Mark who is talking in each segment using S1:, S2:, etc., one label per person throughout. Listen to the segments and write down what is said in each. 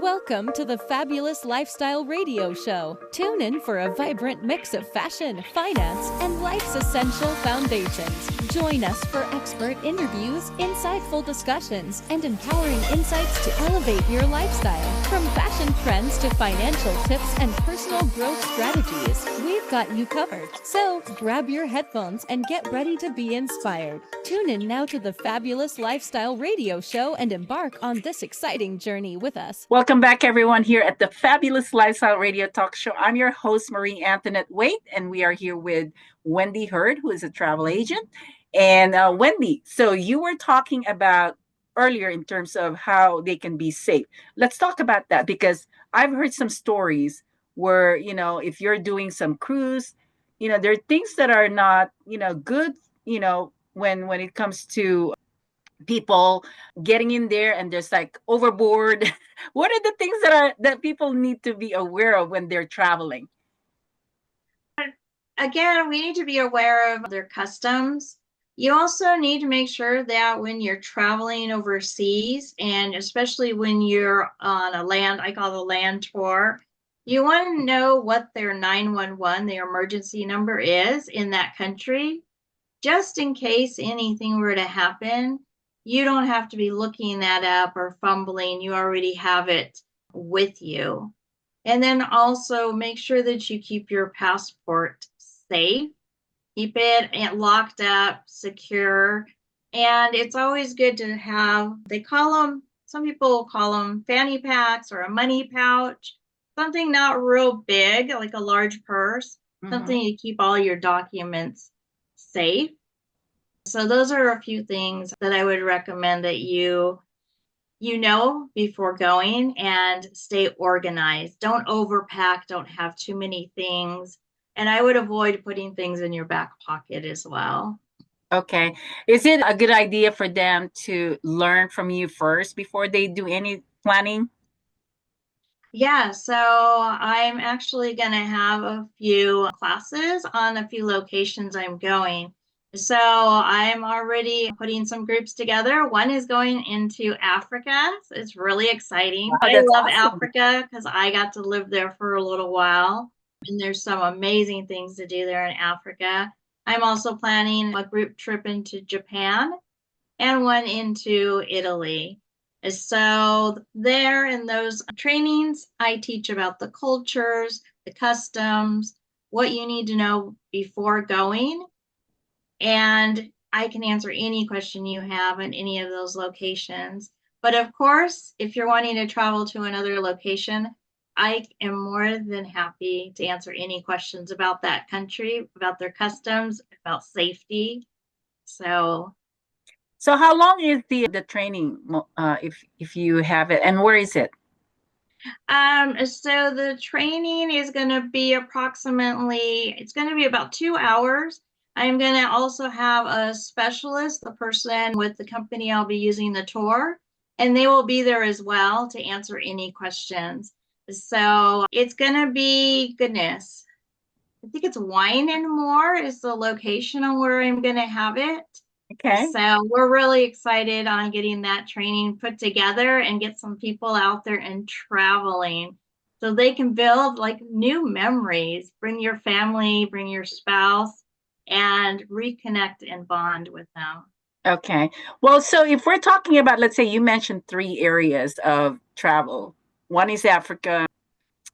S1: Welcome to the Fabulous Lifestyle Radio Show. Tune in for a vibrant mix of fashion, finance, and life's essential foundations. Join us for expert interviews, insightful discussions, and empowering insights to elevate your lifestyle. From fashion trends to financial tips and personal growth strategies, we've got you covered. So grab your headphones and get ready to be inspired. Tune in now to the Fabulous Lifestyle Radio Show and embark on this exciting journey with us.
S2: Welcome back, everyone, here at the Fabulous Lifestyle Radio Talk Show. I'm your host, Antonette Waite, and we are here with Wendy Hurd, who is a travel agent. And Wendy, so you were talking about earlier in terms of how they can be safe. Let's talk about that, because I've heard some stories where, if you're doing some cruise, there are things that are not, good, when it comes to people getting in there and there's like overboard. What are the things that people need to be aware of when they're traveling?
S3: Again, we need to be aware of their customs. You also need to make sure that when you're traveling overseas, and especially when you're on a land, I call it a land tour, you want to know what their 911, their emergency number is in that country, just in case anything were to happen. You don't have to be looking that up or fumbling. You already have it with you. And then also make sure that you keep your passport safe. Keep it locked up, secure. And it's always good to have, some people call them fanny packs or a money pouch, something not real big, like a large purse, something to keep all your documents safe. So those are a few things that I would recommend that you know before going, and stay organized. Don't overpack, don't have too many things. And I would avoid putting things in your back pocket as well.
S2: Okay. Is it a good idea for them to learn from you first before they do any planning?
S3: Yeah, so I'm actually going to have a few classes on a few locations I'm going. So I'm already putting some groups together. One is going into Africa. So it's really exciting.
S2: Wow,
S3: I
S2: that's
S3: love
S2: awesome.
S3: Africa because I got to live there for a little while. And there's some amazing things to do there in Africa. I'm also planning a group trip into Japan and one into Italy. So there in those trainings, I teach about the cultures, the customs, what you need to know before going. And I can answer any question you have in any of those locations. But of course, if you're wanting to travel to another location, I am more than happy to answer any questions about that country, about their customs, about safety. So
S2: how long is the training, if you have it, and where is it?
S3: So the training is going to be it's going to be about 2 hours. I'm going to also have a specialist, the person with the company I'll be using the tour, and they will be there as well to answer any questions. So it's going to be, goodness, I think it's Wine and More is the location on where I'm going to have it.
S2: Okay.
S3: So we're really excited on getting that training put together and get some people out there and traveling so they can build like new memories. Bring your family, bring your spouse, and reconnect and bond with them.
S2: Okay. Well, so if we're talking about, let's say you mentioned 3 areas of travel. One is Africa,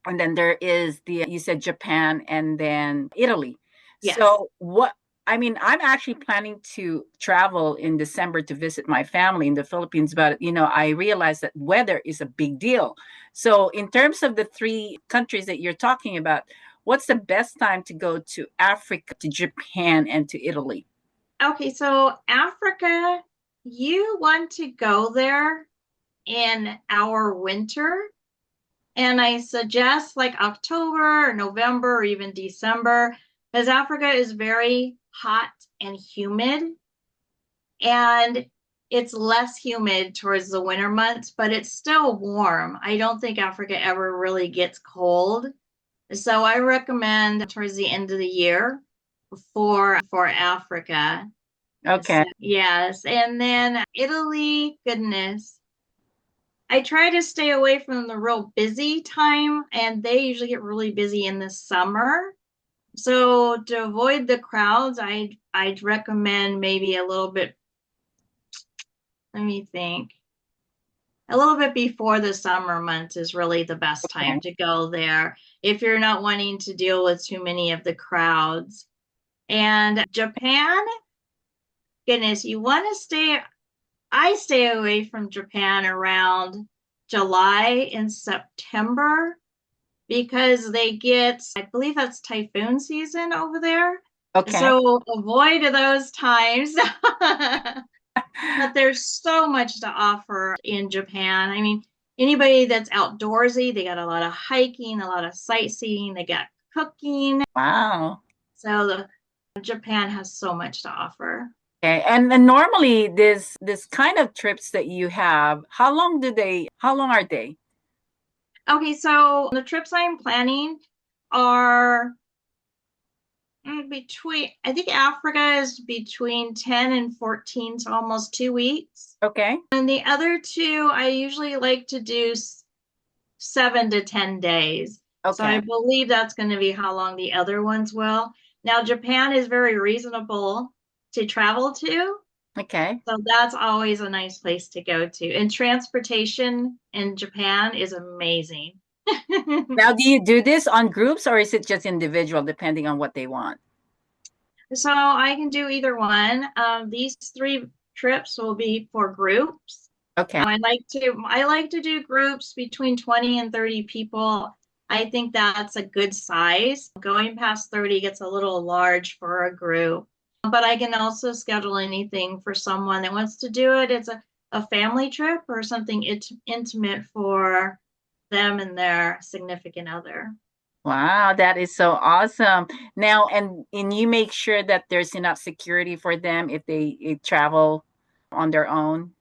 S2: and then there is you said Japan, and then Italy.
S3: Yes.
S2: So I'm actually planning to travel in December to visit my family in the Philippines, but I realize that weather is a big deal. So in terms of the 3 countries that you're talking about, what's the best time to go to Africa, to Japan, and to Italy?
S3: Okay, so Africa, you want to go there in our winter. And I suggest like October or November or even December, because Africa is very hot and humid. And it's less humid towards the winter months, but it's still warm. I don't think Africa ever really gets cold. So I recommend towards the end of the year for Africa.
S2: Okay.
S3: So, yes. And then Italy, goodness. I try to stay away from the real busy time, and they usually get really busy in the summer. So to avoid the crowds, I'd recommend maybe a little bit, let me think, a little bit before the summer months is really the best
S2: Okay.
S3: time to go there if you're not wanting to deal with too many of the crowds. And Japan, goodness, you want to stay, I stay away from Japan around July and September because they get, I believe that's typhoon season over there.
S2: Okay.
S3: So avoid those times. But there's so much to offer in Japan. I mean, anybody that's outdoorsy, they got a lot of hiking, a lot of sightseeing, they got cooking.
S2: Wow.
S3: So Japan has so much to offer.
S2: Okay. And normally this kind of trips that you have, how long are they?
S3: Okay, so the trips I'm planning are between, I think Africa is between 10 and 14, so almost 2 weeks.
S2: Okay.
S3: And the other two, I usually like to do 7 to 10 days. So I
S2: Okay.
S3: believe that's going to be how long the other ones will. Now, Japan is very reasonable to travel to.
S2: Okay.
S3: So that's always a nice place to go to. And transportation in Japan is amazing.
S2: Now, do you do this on groups or is it just individual depending on what they want?
S3: So I can do either one. These three trips will be for groups.
S2: Okay.
S3: I like to do groups between 20 and 30 people. I think that's a good size. Going past 30 gets a little large for a group. But I can also schedule anything for someone that wants to do it. It's a family trip or something intimate for them and their significant other.
S2: Wow, that is so awesome. Now, and you make sure that there's enough security for them if they travel on their own.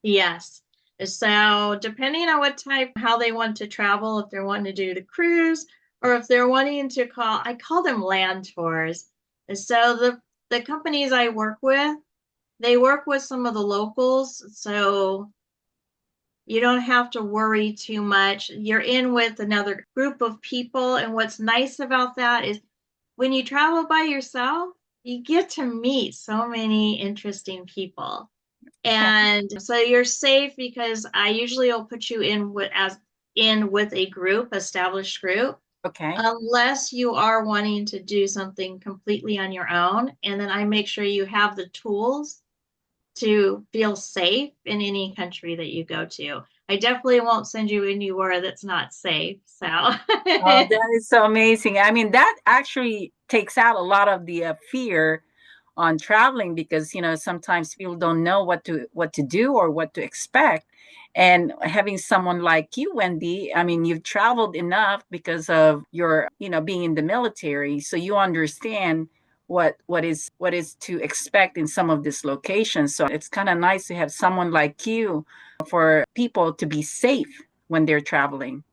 S3: Yes. So depending on how they want to travel, if they're wanting to do the cruise or if they're wanting to I call them land tours. So the companies I work with, they work with some of the locals. So you don't have to worry too much. You're in with another group of people. And what's nice about that is when you travel by yourself, you get to meet so many interesting people. And so you're safe because I usually will put you in with a group, established group,
S2: Okay.
S3: unless you are wanting to do something completely on your own. And then I make sure you have the tools to feel safe in any country that you go to. I definitely won't send you anywhere that's not safe. So
S2: Oh, that is so amazing. I mean, that actually takes out a lot of the fear on traveling because sometimes people don't know what to do or what to expect. And having someone like you, Wendy, I mean, you've traveled enough because of your being in the military, so you understand what is to expect in some of these locations. So it's kind of nice to have someone like you for people to be safe when they're traveling.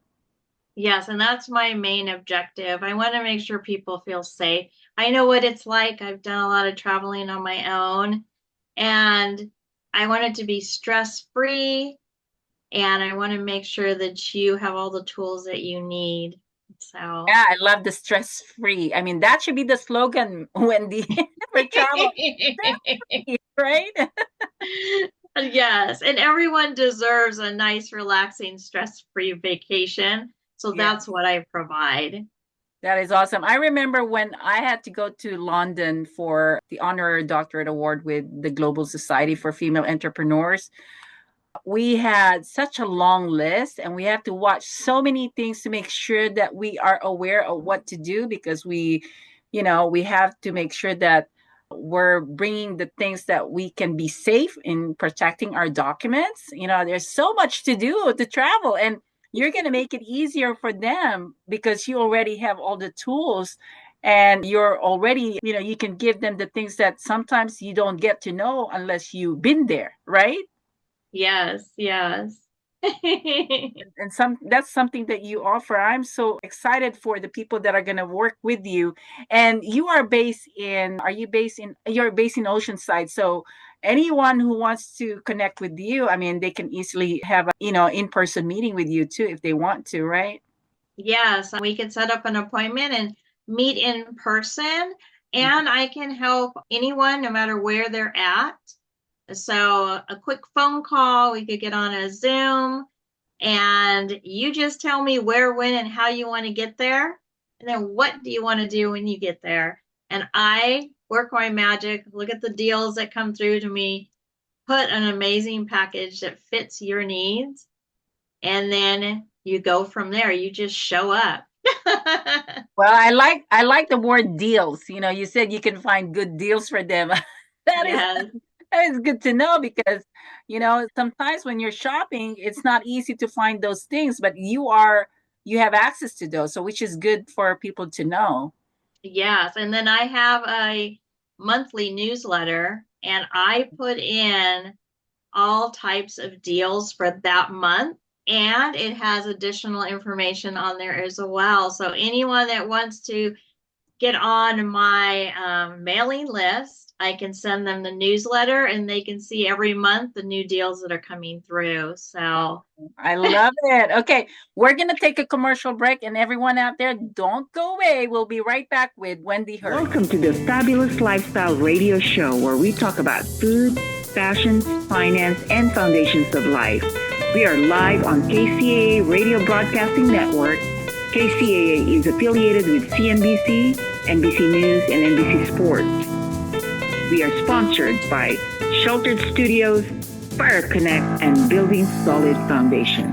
S3: yes, and that's my main objective. I want to make sure people feel safe. I know what it's like. I've done a lot of traveling on my own, and I want it to be stress free, and I want to make sure that you have all the tools that you need. So,
S2: Yeah, I love the stress free. I mean, that should be the slogan, Wendy, for travel, right?
S3: yes, and everyone deserves a nice, relaxing, stress free vacation. So,
S2: Yeah,
S3: that's what I provide.
S2: that is awesome. I remember when I had to go to London for the honorary doctorate award with the Global Society for Female Entrepreneurs. We had such a long list and we have to watch so many things to make sure that we are aware of what to do because we have to make sure that we're bringing the things that we can be safe in protecting our documents. There's so much to do to travel, and you're going to make it easier for them because you already have all the tools, and you're already, you can give them the things that sometimes you don't get to know unless you've been there, right?
S3: Yes, yes.
S2: And that's something that you offer. I'm so excited for the people that are going to work with you. And you're based in Oceanside, so anyone who wants to connect with you, I mean, they can easily have a, in-person meeting with you too if they want to, right?
S3: Yes, we can set up an appointment and meet in person, and I can help anyone no matter where they're at. So a quick phone call, we could get on a Zoom, and you just tell me where, when, and how you want to get there. And then what do you want to do when you get there? And I work my magic, look at the deals that come through to me, put an amazing package that fits your needs, and then you go from there. You just show up.
S2: Well, I like the word deals. You said you can find good deals for them. that is
S3: Yes.
S2: that is good to know because sometimes when you're shopping, it's not easy to find those things, but you have access to those, so which is good for people to know.
S3: Yes. And then I have a monthly newsletter, and I put in all types of deals for that month. And it has additional information on there as well. So anyone that wants to get on my mailing list, I can send them the newsletter, and they can see every month the new deals that are coming through. So
S2: I love it. Okay, we're going to take a commercial break, and everyone out there, don't go away. We'll be right back with Wendy Hurd.
S4: Welcome to the Fabulous Lifestyle Radio Show, where we talk about food, fashion, finance, and foundations of life. We are live on KCAA Radio Broadcasting Network. KCAA is affiliated with CNBC, NBC News, and NBC Sports. We are sponsored by Sheltered Studios, Fire Connect, and Building Solid Foundation.